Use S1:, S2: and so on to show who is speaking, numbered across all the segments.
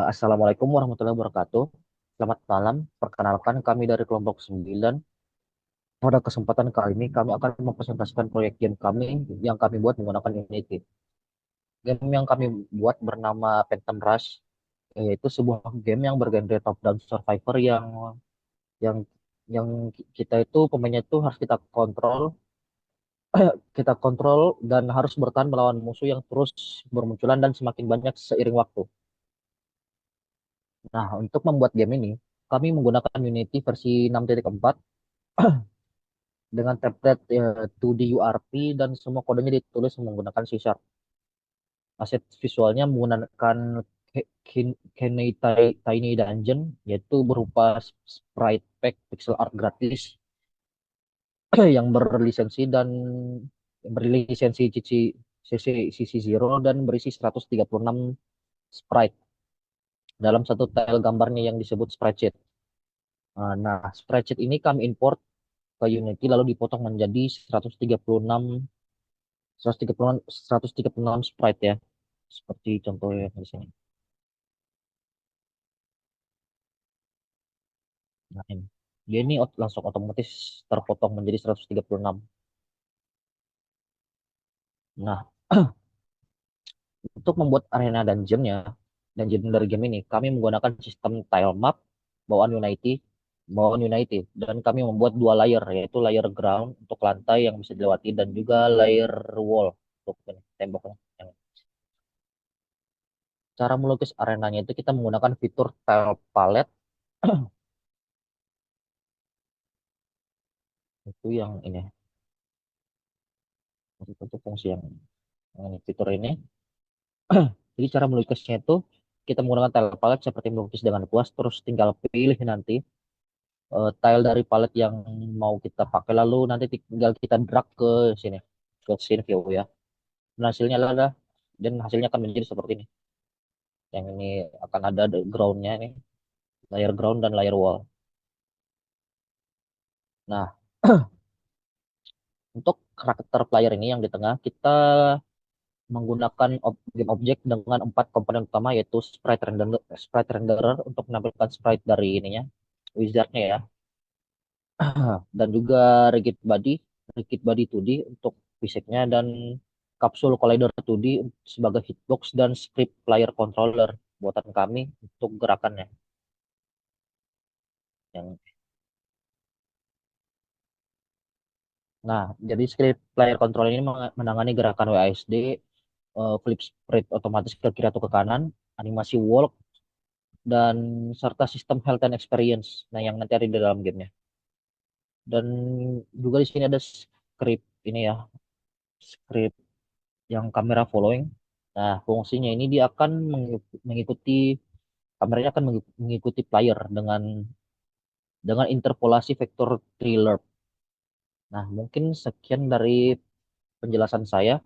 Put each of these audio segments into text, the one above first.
S1: Assalamualaikum warahmatullahi wabarakatuh. Selamat malam. Perkenalkan kami dari kelompok 9. Pada kesempatan kali ini kami akan mempresentasikan proyek game kami yang kami buat menggunakan Unity. Game yang kami buat bernama Phantom Rush, yaitu sebuah game yang bergenre top-down survivor yang yang kita itu pemainnya itu harus kita kontrol dan harus bertahan melawan musuh yang terus bermunculan dan semakin banyak seiring waktu. Nah, untuk membuat game ini, kami menggunakan Unity versi 6.4 dengan template 2D URP dan semua kodenya ditulis menggunakan C Sharp. Aset visualnya menggunakan Kenny Tiny Dungeon, yaitu berupa sprite pack pixel art gratis yang berlisensi CC Zero dan berisi 136 sprite dalam satu tile gambarnya yang disebut sprite sheet. Nah, sprite sheet ini kami import ke Unity lalu dipotong menjadi 136 sprite ya. Seperti contohnya di sini. Nah, ini. Dia ini langsung otomatis terpotong menjadi 136. Nah, untuk membuat arena dungeon dari game ini, kami menggunakan sistem tile map bawaan Unity, dan kami membuat dua layer, yaitu layer ground untuk lantai yang bisa dilewati dan juga layer wall untuk ini, temboknya. Cara melukis arenanya itu kita menggunakan fitur tile palette itu yang ini, itu fungsi yang ini, fitur ini. Jadi cara melukisnya itu kita menggunakan tile palette seperti melukis dengan kuas, terus tinggal pilih nanti tile dari palette yang mau kita pakai, lalu nanti tinggal kita drag sini, ke scene view ya. Dan hasilnya adalah dan hasilnya akan menjadi seperti ini. Yang ini akan ada groundnya nih, layer ground dan layer wall. Nah, untuk karakter player ini yang di tengah kita menggunakan game objek dengan 4 komponen utama, yaitu sprite renderer untuk menampilkan sprite dari ininya, wizardnya ya, dan juga rigid body 2D untuk fisiknya, dan kapsul collider 2D sebagai hitbox, dan script player controller buatan kami untuk gerakannya. Yang Nah, jadi script player controller ini menangani gerakan WASD, flip sprite otomatis ke kiri atau ke kanan, animasi walk, dan serta sistem health and experience. Nah, yang nanti ada di dalam gamenya. Dan juga di sini ada script ini ya, script yang kamera following. Nah, fungsinya ini dia akan mengikuti kameranya akan mengikuti player dengan interpolasi vektor thriller. Nah, mungkin sekian dari penjelasan saya.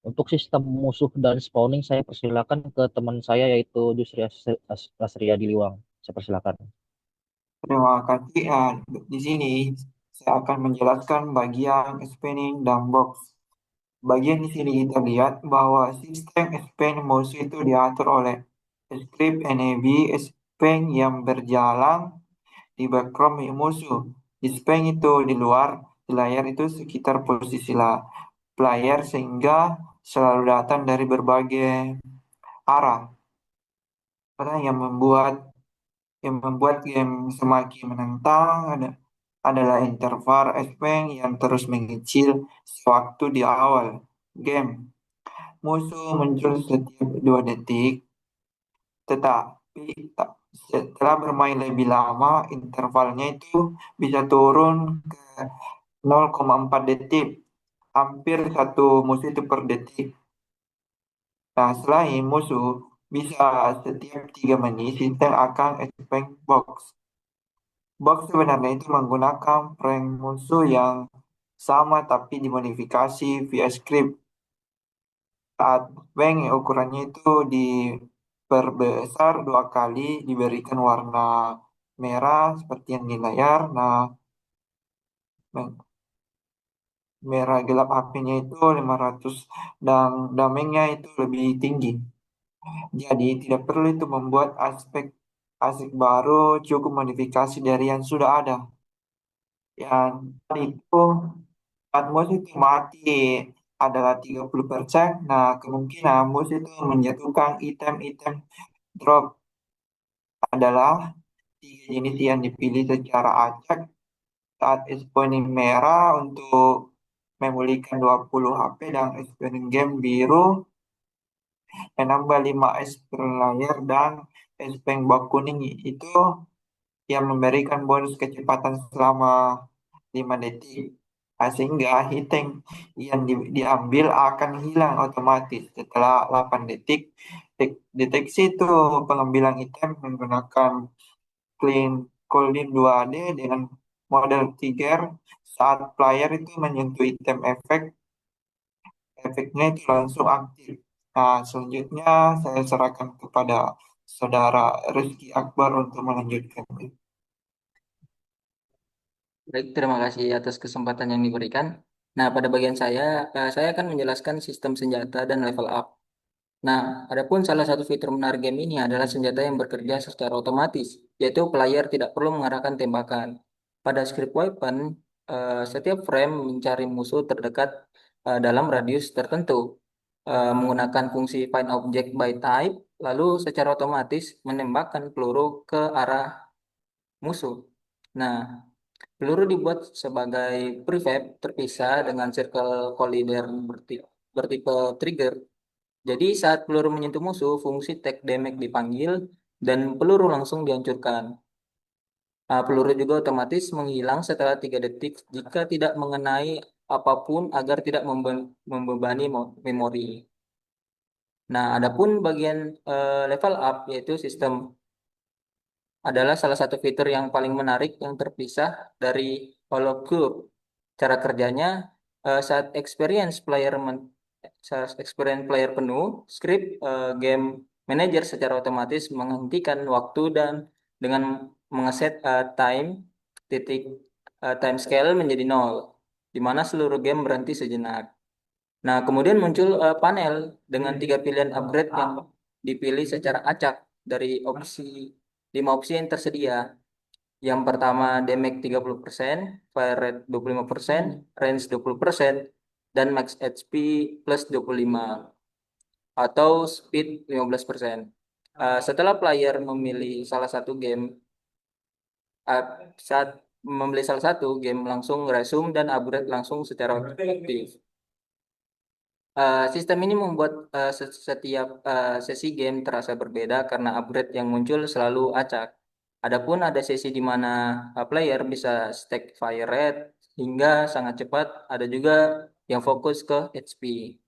S1: Untuk sistem musuh dan spawning saya persilakan ke teman saya yaitu Jusri Asria Diliwang. Saya persilakan.
S2: Terima kasih. Di sini saya akan menjelaskan bagian expanding dan box. Bagian di sini kita lihat bahwa sistem expand musuh itu diatur oleh script enable expand yang berjalan di background musuh. Expand itu di luar di layar itu sekitar posisi player sehingga selalu datang dari berbagai arah. Karena yang membuat game semakin menantang adalah interval expand yang terus mengecil sewaktu di awal game. Musuh muncul setiap 2 detik, tetapi setelah bermain lebih lama, intervalnya itu bisa turun ke 0,4 detik, hampir satu musuh itu per detik. Nah, selain musuh bisa setiap 3 menit, sistem akan expand box. Box sebenarnya itu menggunakan prank musuh yang sama tapi dimodifikasi via script. Saat bank ukurannya itu diperbesar 2 kali, diberikan warna merah seperti yang di layar. Nah, merah gelap apinya itu 500 dan damengnya itu lebih tinggi. Jadi tidak perlu itu membuat aspek asik baru, cukup modifikasi dari yang sudah ada. Yang tadi itu Atmos itu mati adalah 30%. Nah, kemungkinan mus itu menjatuhkan item-item drop adalah tiga jenis yang dipilih secara acak saat exponing merah untuk memulihkan 20 HP dan exponing game biru menambah 5 S per layar dan exponing bak kuning itu yang memberikan bonus kecepatan selama 5 detik. Nah, sehingga hitting yang diambil akan hilang otomatis setelah 8 detik. Deteksi itu pengambilan item menggunakan clean clean 2D dengan model trigger saat player itu menyentuh item efeknya itu langsung aktif. Nah, selanjutnya saya serahkan kepada saudara Rizky Akbar untuk melanjutkan.
S3: Baik, terima kasih atas kesempatan yang diberikan. Nah, pada bagian saya akan menjelaskan sistem senjata dan level up. Nah, adapun salah satu fitur menarik game ini adalah senjata yang bekerja secara otomatis, yaitu player tidak perlu mengarahkan tembakan. Pada script weapon, setiap frame mencari musuh terdekat dalam radius tertentu, menggunakan fungsi find object by type, lalu secara otomatis menembakkan peluru ke arah musuh. Nah, peluru dibuat sebagai prefab terpisah dengan circle collider bertipe trigger. Jadi saat peluru menyentuh musuh, fungsi take damage dipanggil dan peluru langsung dihancurkan. Peluru juga otomatis menghilang setelah 3 detik jika tidak mengenai apapun agar tidak membebani memori. Nah, adapun bagian level up yaitu sistem adalah salah satu fitur yang paling menarik yang terpisah dari Hollow Cube. Cara kerjanya saat experience player penuh, script game manager secara otomatis menghentikan waktu dan dengan mengeset time scale menjadi nol, di mana seluruh game berhenti sejenak. Nah, kemudian muncul panel dengan 3 pilihan upgrade yang dipilih secara acak dari 5 opsi yang tersedia. Yang pertama damage 30%, fire rate 25%, range 20%, dan max HP plus 25 atau speed 15%. Setelah player uh, saat memilih salah satu game langsung resume dan upgrade langsung secara aktif. Sistem ini membuat setiap sesi game terasa berbeda karena upgrade yang muncul selalu acak. Adapun ada sesi di mana player bisa stack fire rate hingga sangat cepat, ada juga yang fokus ke HP.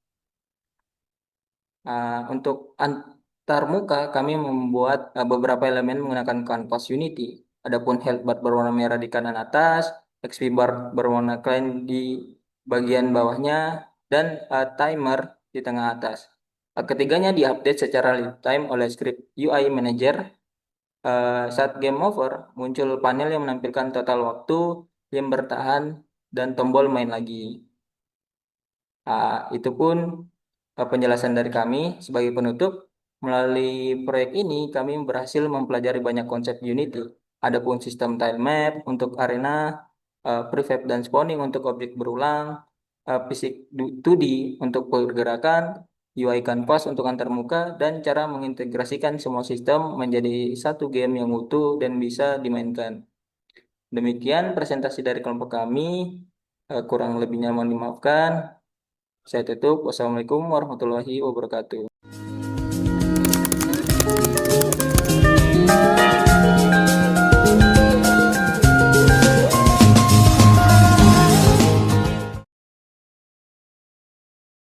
S3: Untuk antar muka, kami membuat beberapa elemen menggunakan kanvas Unity. Adapun health bar berwarna merah di kanan atas, XP bar berwarna clean di bagian bawahnya, dan timer di tengah atas. Ketiganya diupdate secara real time oleh script UI Manager. Saat game over, muncul panel yang menampilkan total waktu, game bertahan, dan tombol main lagi. Itu pun penjelasan dari kami. Sebagai penutup, melalui proyek ini kami berhasil mempelajari banyak konsep Unity. Adapun sistem tile map untuk arena, prefab dan spawning untuk objek berulang, fisik 2D untuk pergerakan, UI canvas untuk antarmuka, dan cara mengintegrasikan semua sistem menjadi satu game yang utuh dan bisa dimainkan. Demikian presentasi dari kelompok kami. Kurang lebihnya mohon dimaafkan. Saya tutup. Wassalamualaikum warahmatullahi wabarakatuh.